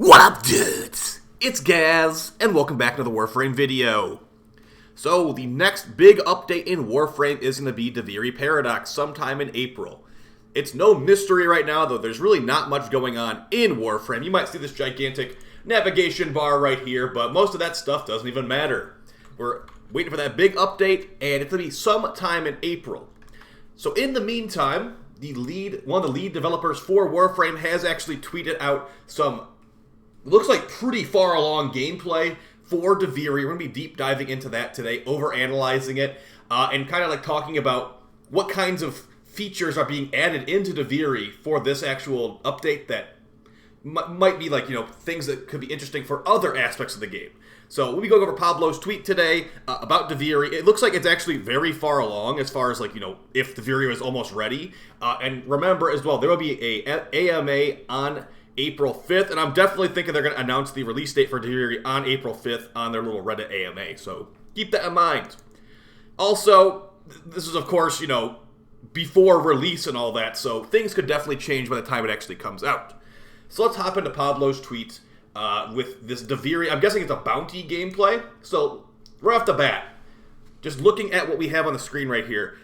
What up, dudes? It's Gaz, and welcome back to the Warframe video. So, the next big update in Warframe is going to be Duviri Paradox sometime in April. It's no mystery right now, though there's really not much going on in Warframe. You might see this gigantic navigation bar right here, but most of that stuff doesn't even matter. We're waiting for that big update, and it's going to be sometime in April. So in the meantime, one of the lead developers for Warframe has actually tweeted out some, looks like pretty far along gameplay for Duviri. We're going to be deep diving into that today, over-analyzing it, and kind of like talking about what kinds of features are being added into Duviri for this actual update that might be like, things that could be interesting for other aspects of the game. So we'll be going over Pablo's tweet today about Duviri. It looks like it's actually very far along as far as like, if Duviri was almost ready. And remember as well, there will be a AMA on April 5th, and I'm definitely thinking they're going to announce the release date for Duviri on April 5th on their little Reddit AMA, so keep that in mind. Also, this is of course, before release and all that, so things could definitely change by the time it actually comes out. So let's hop into Pablo's tweet with this Duviri. I'm guessing it's a bounty gameplay, so right off the bat, just looking at what we have on the screen right here,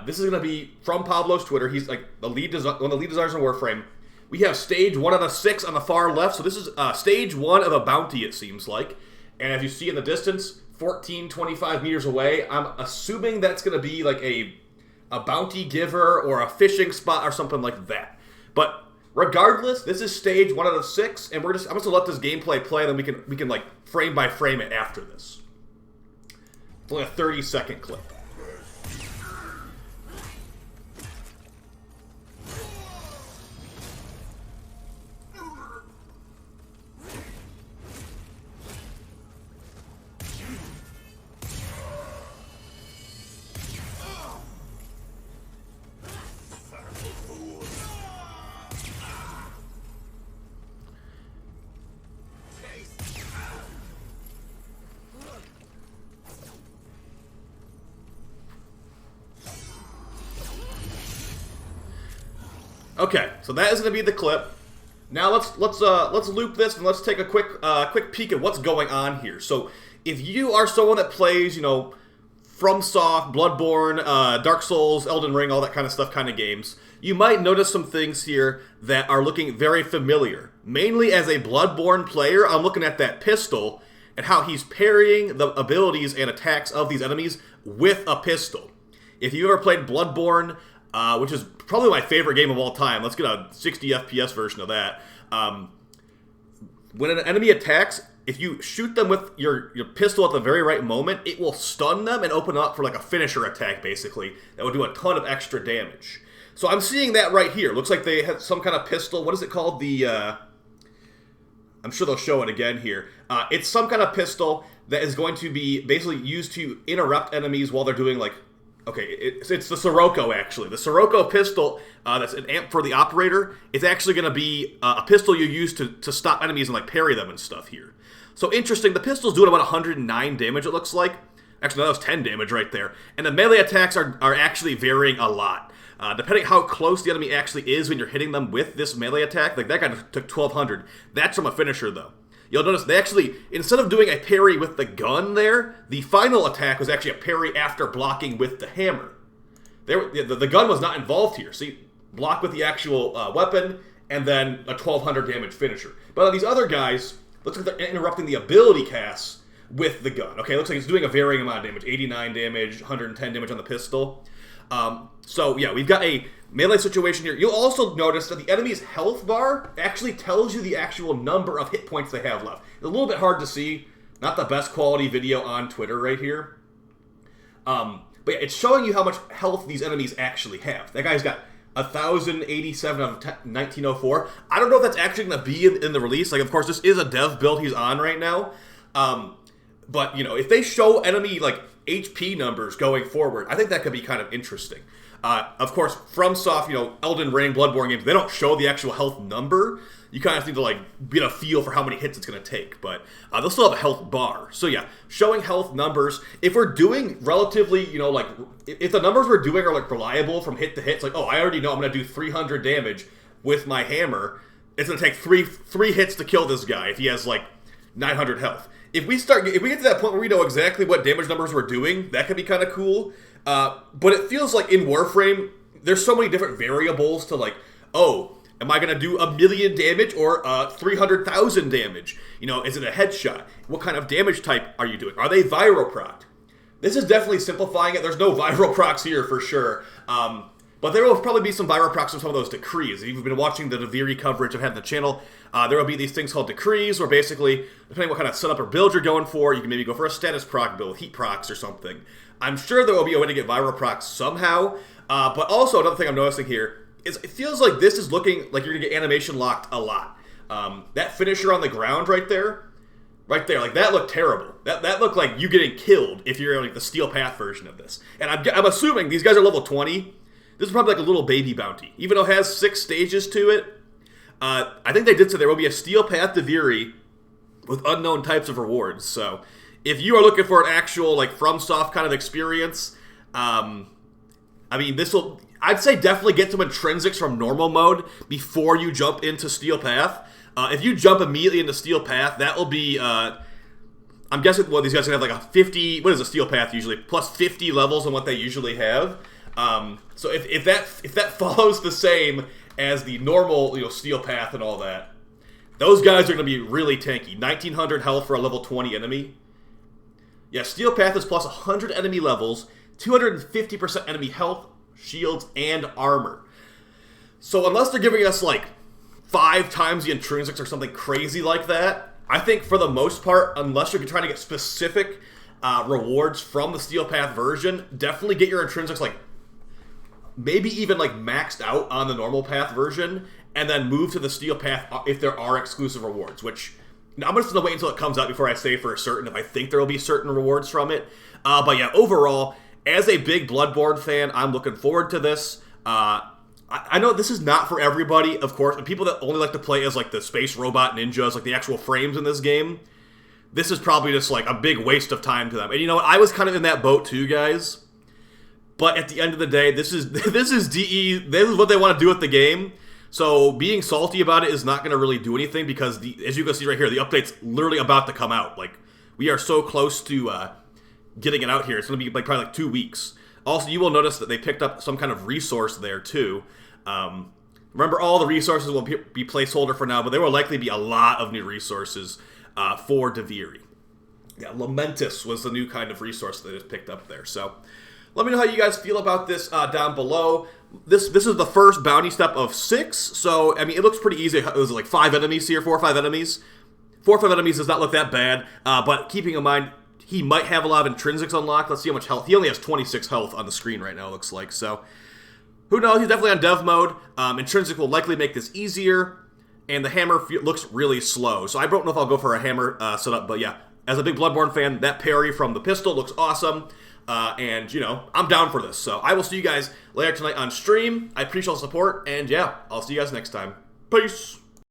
this is going to be from Pablo's Twitter. He's like one of the lead designers in Warframe. We have stage 1 of the 6 on the far left, so this is stage 1 of a bounty, it seems like. And as you see in the distance, 25 meters away, I'm assuming that's going to be like a bounty giver or a fishing spot or something like that. But regardless, this is stage 1 of the 6, and I'm just going to let this gameplay play, and then we can like frame by frame it after this. It's only a 30-second clip. Okay, so that is going to be the clip. Now let's loop this and let's take a quick peek at what's going on here. So if you are someone that plays, FromSoft, Bloodborne, Dark Souls, Elden Ring, all that kind of stuff, kind of games, you might notice some things here that are looking very familiar. Mainly as a Bloodborne player, I'm looking at that pistol and how he's parrying the abilities and attacks of these enemies with a pistol. If you've ever played Bloodborne, which is probably my favorite game of all time. Let's get a 60 FPS version of that. When an enemy attacks, if you shoot them with your pistol at the very right moment, it will stun them and open up for like a finisher attack, basically. That would do a ton of extra damage. So I'm seeing that right here. Looks like they have some kind of pistol. What is it called? I'm sure they'll show it again here. It's some kind of pistol that is going to be basically used to interrupt enemies while they're doing like... Okay, it's the Sirocco, actually. The Sirocco pistol, that's an amp for the operator, is actually going to be a pistol you use to stop enemies and like parry them and stuff here. So interesting, the pistol's doing about 109 damage, it looks like. Actually, that was 10 damage right there. And the melee attacks are actually varying a lot. Depending how close the enemy actually is when you're hitting them with this melee attack, like that guy took 1200. That's from a finisher, though. You'll notice they actually, instead of doing a parry with the gun there, the final attack was actually a parry after blocking with the hammer. The gun was not involved here. See, block with the actual weapon, and then a 1200 damage finisher. But on these other guys, looks like they're interrupting the ability casts with the gun. Okay, looks like it's doing a varying amount of damage. 89 damage, 110 damage on the pistol. So yeah, we've got a melee situation here. You'll also notice that the enemy's health bar actually tells you the actual number of hit points they have left. It's a little bit hard to see. Not the best quality video on Twitter right here. But yeah, it's showing you how much health these enemies actually have. That guy's got 1,087 out of 1904. I don't know if that's actually going to be in the release. Like, of course, this is a dev build he's on right now. But, if they show enemy, like, HP numbers going forward, I think that could be kind of interesting. Of course, FromSoft, Elden Ring, Bloodborne games, they don't show the actual health number. You kind of need to like get a feel for how many hits it's going to take, but they'll still have a health bar. So yeah, showing health numbers. If we're doing relatively, like if the numbers we're doing are like reliable from hit to hit, it's like, oh, I already know I'm going to do 300 damage with my hammer. it's going to take three hits to kill this guy if he has, like, 900 health. If we get to that point where we know exactly what damage numbers we're doing, that could be kind of cool. But it feels like in Warframe, there's so many different variables to, like, oh, am I going to do 1,000,000 damage or 300,000 damage? You know, is it a headshot? What kind of damage type are you doing? Are they viral proc? This is definitely simplifying it. There's no viral procs here for sure. But there will probably be some viral procs from some of those decrees. If you've been watching the Duviri coverage I've had on the channel, there will be these things called decrees, where basically, depending what kind of setup or build you're going for, you can maybe go for a status proc build, heat procs or something. I'm sure there will be a way to get viral procs somehow. But also, another thing I'm noticing here is it feels like this is looking like you're going to get animation locked a lot. That finisher on the ground right there, like that looked terrible. That looked like you getting killed if you're in like the Steel Path version of this. And I'm assuming these guys are level 20. This is probably like a little baby bounty. Even though it has 6 stages to it, I think they did say there will be a Steel Path Duviri with unknown types of rewards. So if you are looking for an actual like FromSoft kind of experience, I mean, I'd say definitely get some intrinsics from normal mode before you jump into Steel Path. If you jump immediately into Steel Path, that will be, I'm guessing, well, these guys are going to have like a 50, what is a Steel Path usually? Plus 50 levels on what they usually have. So if that follows the same as the normal, you know, Steel Path and all that, those guys are going to be really tanky. 1900 health for a level 20 enemy. Yeah, Steel Path is plus 100 enemy levels, 250% enemy health, shields, and armor. So unless they're giving us like 5 times the intrinsics or something crazy like that, I think for the most part, unless you're trying to get specific rewards from the Steel Path version, definitely get your intrinsics like maybe even like maxed out on the normal path version, and then move to the Steel Path if there are exclusive rewards, which now I'm just going to wait until it comes out before I say for certain if I think there will be certain rewards from it. But yeah, overall, as a big Bloodborne fan, I'm looking forward to this. I know this is not for everybody, of course, and people that only like to play as like the space robot ninjas, like the actual frames in this game, this is probably just like a big waste of time to them. And you know what, I was kind of in that boat too, guys. But at the end of the day, this is DE. This is what they want to do with the game. So being salty about it is not going to really do anything because, as you can see right here, the update's literally about to come out. Like, we are so close to getting it out here. It's going to be like probably like 2 weeks. Also, you will notice that they picked up some kind of resource there too. Remember, all the resources will be placeholder for now, but there will likely be a lot of new resources for Duviri. Yeah, Lamentus was the new kind of resource that they just picked up there. So let me know how you guys feel about this down below. This is the first bounty step of 6, so, I mean, it looks pretty easy. It was like 5 enemies here, 4 or 5 enemies. 4 or 5 enemies does not look that bad, but keeping in mind, he might have a lot of intrinsics unlocked. Let's see how much health. He only has 26 health on the screen right now, it looks like, so who knows? He's definitely on dev mode. Intrinsic will likely make this easier, and the hammer looks really slow, so I don't know if I'll go for a hammer setup, but yeah, as a big Bloodborne fan, that parry from the pistol looks awesome. And, you know, I'm down for this. So I will see you guys later tonight on stream. I appreciate all the support. And, yeah, I'll see you guys next time. Peace.